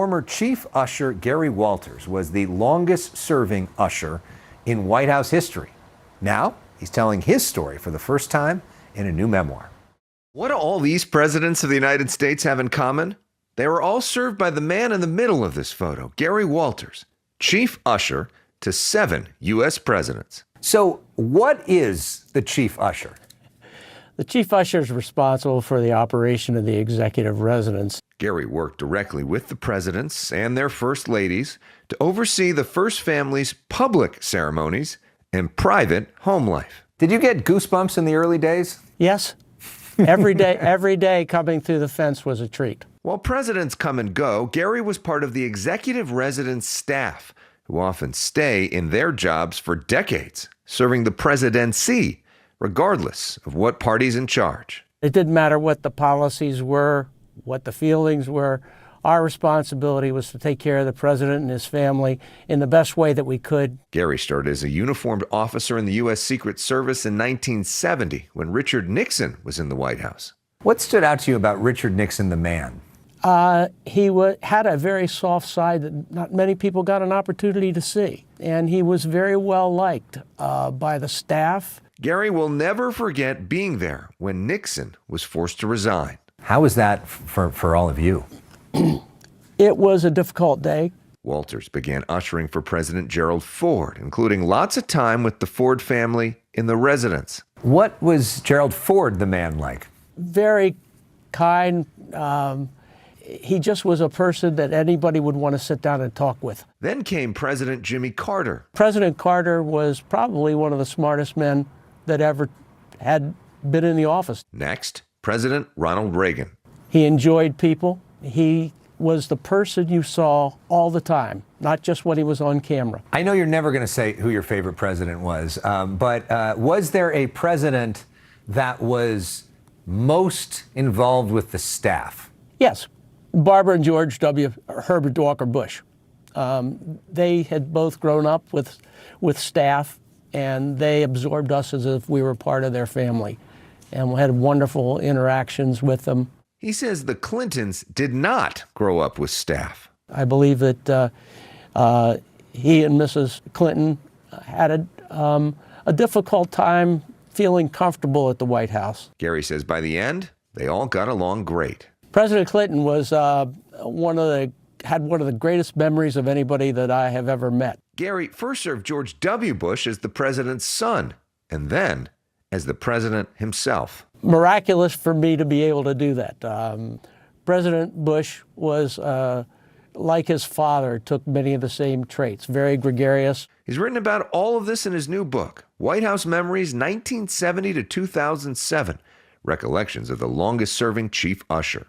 Former Chief Usher Gary Walters was the longest-serving usher in White House history. Now, he's telling his story for the first time in a new memoir. What do all these presidents of the United States have in common? They were all served by the man in the middle of this photo, Gary Walters, chief usher to 7 U.S. presidents. So what is the chief usher? The chief usher is responsible for the operation of the executive residence. Gary worked directly with the presidents and their first ladies to oversee the first family's public ceremonies and private home life. Did you get goosebumps in the early days? Yes. Every day coming through the fence was a treat. While presidents come and go, Gary was part of the executive residence staff, who often stay in their jobs for decades, serving the presidency, regardless of what party's in charge. It didn't matter what the policies were, what the feelings were. Our responsibility was to take care of the president and his family in the best way that we could. Gary started as a uniformed officer in the U.S. Secret Service in 1970 when Richard Nixon was in the White House. What stood out to you about Richard Nixon, the man? He had a very soft side that not many people got an opportunity to see. And he was very well liked by the staff. Gary will never forget being there when Nixon was forced to resign. How was that for all of you? It was a difficult day. Walters began ushering for President Gerald Ford, including lots of time with the Ford family in the residence. What was Gerald Ford, the man, like? Very kind. He just was a person that anybody would want to sit down and talk with. Then came President Jimmy Carter. President Carter was probably one of the smartest men that ever had been in the office. Next, President Ronald Reagan. He enjoyed people. He was the person you saw all the time, not just when he was on camera. I know you're never going to say who your favorite president was, but was there a president that was most involved with the staff? Yes. Barbara and George W. Herbert Walker Bush. They had both grown up with staff, and they absorbed us as if we were part of their family. And we had wonderful interactions with them. He says the Clintons did not grow up with staff. I believe that he and Mrs. Clinton had a difficult time feeling comfortable at the White House. Gary says by the end, they all got along great. President Clinton was had one of the greatest memories of anybody that I have ever met. Gary first served George W. Bush as the president's son, and then as the president himself. Miraculous for me to be able to do that. President Bush was like his father, took many of the same traits, very gregarious. He's written about all of this in his new book, White House Memories 1970 to 2007, Recollections of the Longest-Serving Chief Usher.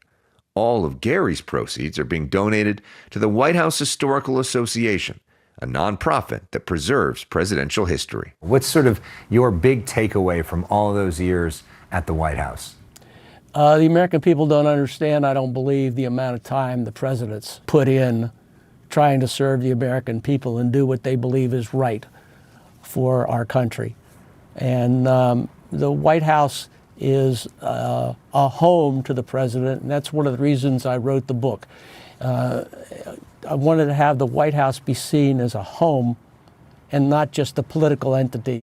All of Gary's proceeds are being donated to the White House Historical Association, a nonprofit that preserves presidential history. What's sort of your big takeaway from all of those years at the White House? The American people don't understand, I don't believe, the amount of time the presidents put in trying to serve the American people and do what they believe is right for our country. And the White House is a home to the president, and that's one of the reasons I wrote the book. I wanted to have the White House be seen as a home and not just a political entity.